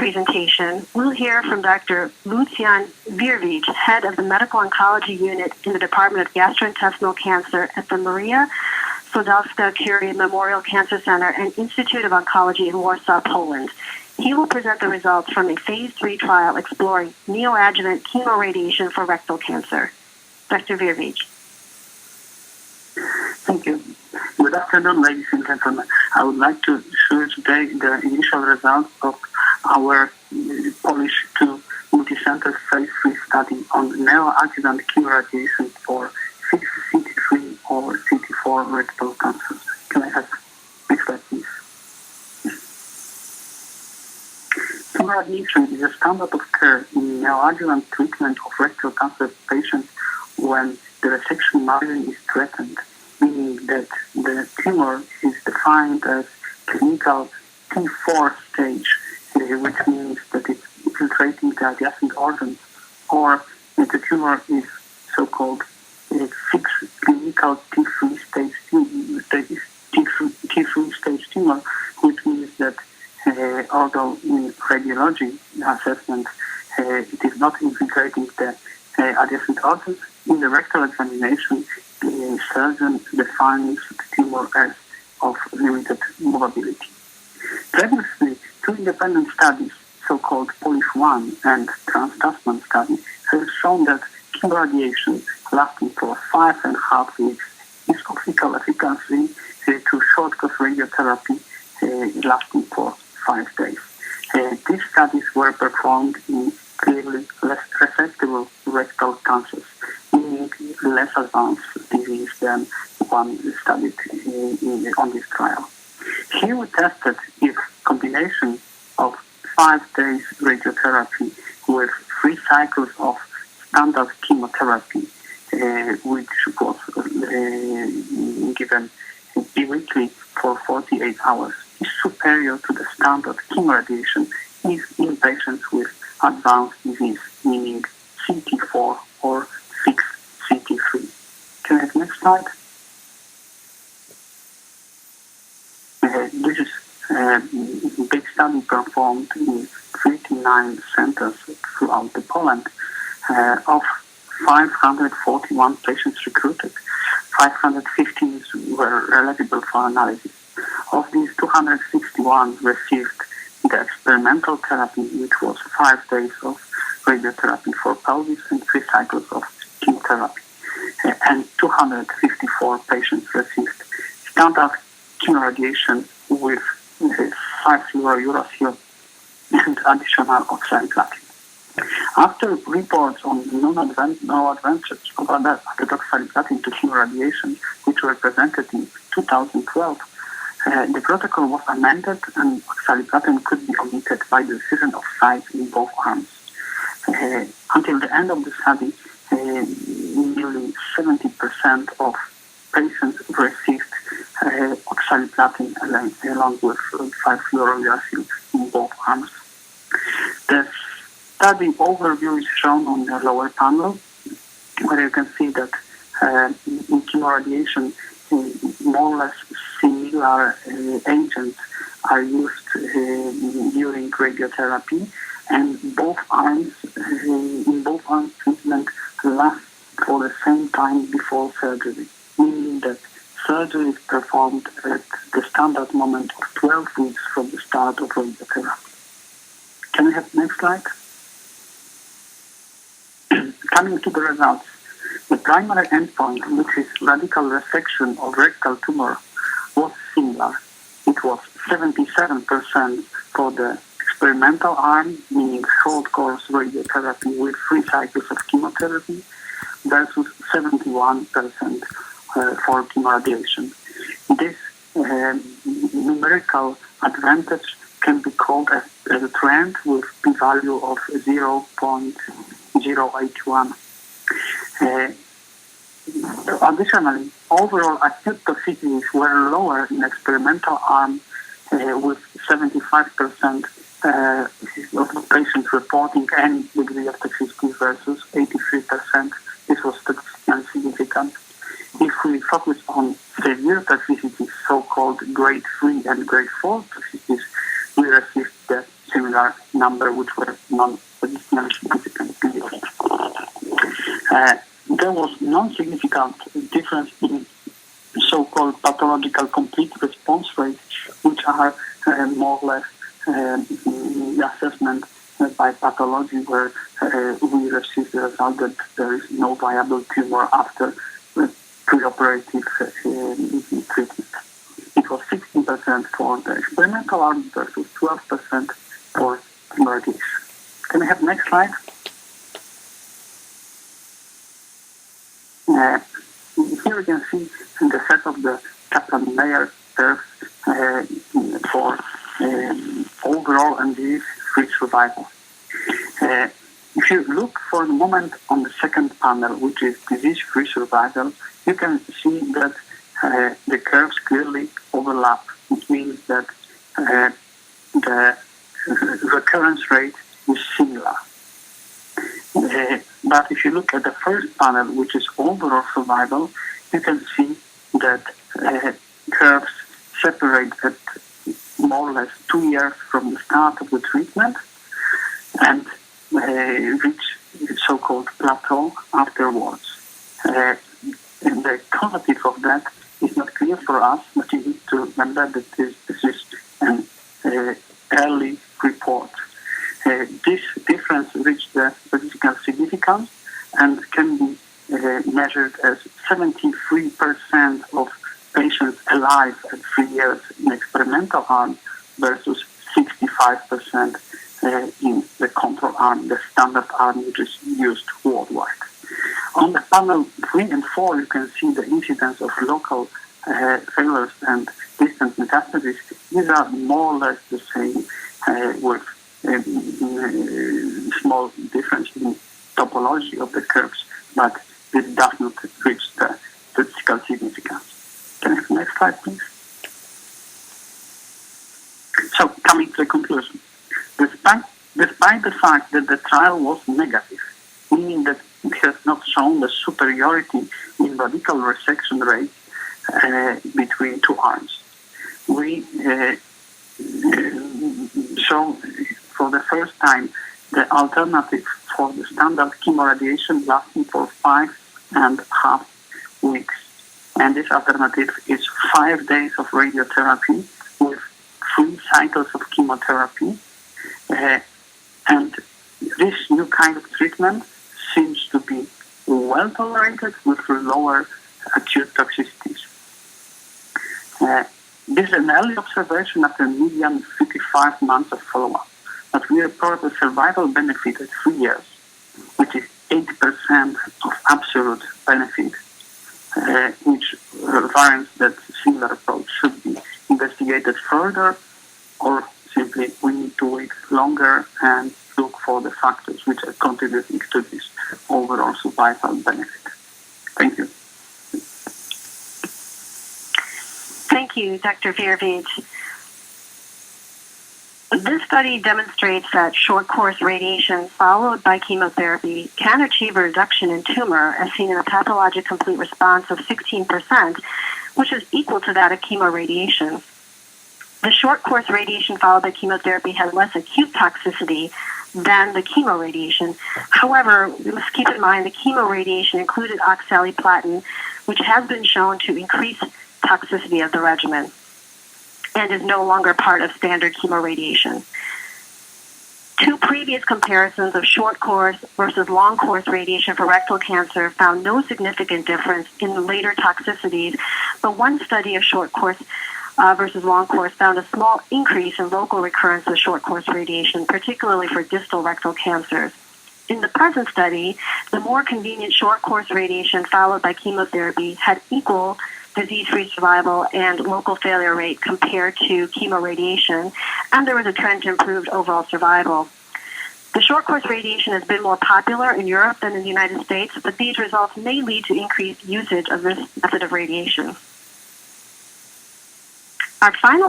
presentation, we'll hear from Dr. Lucjan Wyrwicz, head of the Medical Oncology Unit in the Department of Gastrointestinal Cancer at the Maria Sklodowska-Curie Memorial Cancer Center and Institute of Oncology in Warsaw, Poland. He will present the results from a phase 3 trial exploring neoadjuvant chemoradiation for rectal cancer. Dr. Wyrwicz. Thank you. Good afternoon, ladies and gentlemen. I would like to share today the initial results of our Polish 2 multicentre phase 3 study on neoadjuvant chemoradiation for 6 CT3 or CT4 rectal cancers. Can I have next slide, please? Chemoradiation is a standard of care in neoadjuvant treatment of rectal cancer patients when the resection margin is threatened, meaning that the tumor is defined as clinical T4 stage, which means that it's infiltrating the adjacent organs, or the tumor is so-called fixed clinical T3 stage tumor, which means that although in radiology assessment it is not infiltrating the adjacent organs, in the rectal examination the surgeon defines the tumor as of limited movability. Previously, 2 independent studies, so-called Polish 1 and Trans-Tasman study, have shown that chemoradiation lasting for 5.5 weeks is of equal efficacy to short-course radiotherapy lasting for 5 days. These studies were performed in clearly less resectable rectal cancers, meaning less advanced disease than one studied on this trial. Here we tested if combination of 5 days radiotherapy with 3 cycles of standard chemotherapy, which was given biweekly for 48 hours, is superior to the standard chemoradiation in patients with advanced disease, meaning CT4 or 6 CT3. Can I have the next slide? This is a big study performed in 39 centers throughout Poland. Of 541 patients recruited, 515 were eligible for analysis. Of these, 261 received the experimental therapy, which was 5 days of radiotherapy for pelvis and 3 cycles of chemotherapy. And 254 patients received standard chemoradiation with 5-fluorouracil and additional oxaliplatin. After reports on no advantage of added oxaliplatin to chemoradiation, which were presented in 2012, the protocol was amended and oxaliplatin could be omitted by the decision of sites in both arms. Until the end of the study, nearly 70% of patients received oxaliplatin along with 5-fluorouracil in both arms. The study overview is shown on the lower panel, where you can see that in chemoradiation, more or less similar agents are used during radiotherapy, and in both arms treatment lasts for the same time before surgery, meaning that surgery is performed at the standard moment of 12 weeks from the start of radiotherapy. Can we have the next slide? Coming to the results, the primary endpoint, which is radical resection of rectal tumor, was similar. It was 77% for the experimental arm, meaning short course radiotherapy with 3 cycles of chemotherapy, versus 71% for chemoradiation. This numerical advantage can be called as a trend with p-value of 0.081. Additionally, overall acute toxicities were lower in experimental arm with 75% of patients reporting any degree of toxicity versus 83%. This was statistically significant. If we focus on severe toxicities, so-called grade 3 and grade 4 toxicities, we received the similar number which were non-statistically significant. There was non-significant difference in so-called pathological complete response rates, which are more or less the assessment by pathology where we received the result that there is no viable tumor after preoperative treatment. It was 16% for the experimental arm versus 12% for chemoradiation. Can I have next slide? Here we can see the set of the Kaplan-Meier curves for overall and disease-free survival. If you look for a moment on the second panel, which is disease-free survival, you can see that the curves clearly overlap. It means that the recurrence rate is similar. But if you look at the first panel, which is overall survival, you can see that curves separate at more or less 2 years from the start of the treatment and reach the so-called plateau afterwards. And the causative of that is not clear for us, but you need to remember that this is an early report. This difference reached the statistical significance and can be measured as 73% of patients alive at 3 years in experimental arm versus 65% in the control arm, the standard arm which is used worldwide. On the panel 3 and 4, you can see the incidence of local failures and distant metastases. These are more or less the same with small difference in topology of the curves, but this does not reach the statistical significance. Can I have the next slide, please? So, coming to the conclusion. Despite the fact that the trial was negative, meaning that it has not shown the superiority in radical resection rate between two arms, we show for the first time the alternative for the standard chemoradiation lasting for 5.5 weeks. And this alternative is 5 days of radiotherapy with 3 cycles of chemotherapy. And this new kind of treatment seems to be well tolerated with lower acute toxicities. This is an early observation after median 55 months of follow-up, but we report a survival benefit at 3 years, which is 80% of absolute benefit, which warrants that similar approach should be investigated further, or simply we need to wait longer and look for the factors which are contributing to this overall survival benefit. Thank you. Thank you, Dr. Wyrwicz. This study demonstrates that short-course radiation followed by chemotherapy can achieve a reduction in tumor as seen in a pathologic complete response of 16%, which is equal to that of chemoradiation. The short-course radiation followed by chemotherapy had less acute toxicity than the chemoradiation. However, we must keep in mind the chemoradiation included oxaliplatin, which has been shown to increase toxicity of the regimen and is no longer part of standard chemoradiation. 2 previous comparisons of short-course versus long-course radiation for rectal cancer found no significant difference in the later toxicities, but one study of short-course versus long-course found a small increase in local recurrence of short-course radiation, particularly for distal rectal cancers. In the present study, the more convenient short-course radiation followed by chemotherapy had equal disease-free survival and local failure rate compared to chemoradiation, and there was a trend to improved overall survival. The short-course radiation has been more popular in Europe than in the United States, but these results may lead to increased usage of this method of radiation. Our final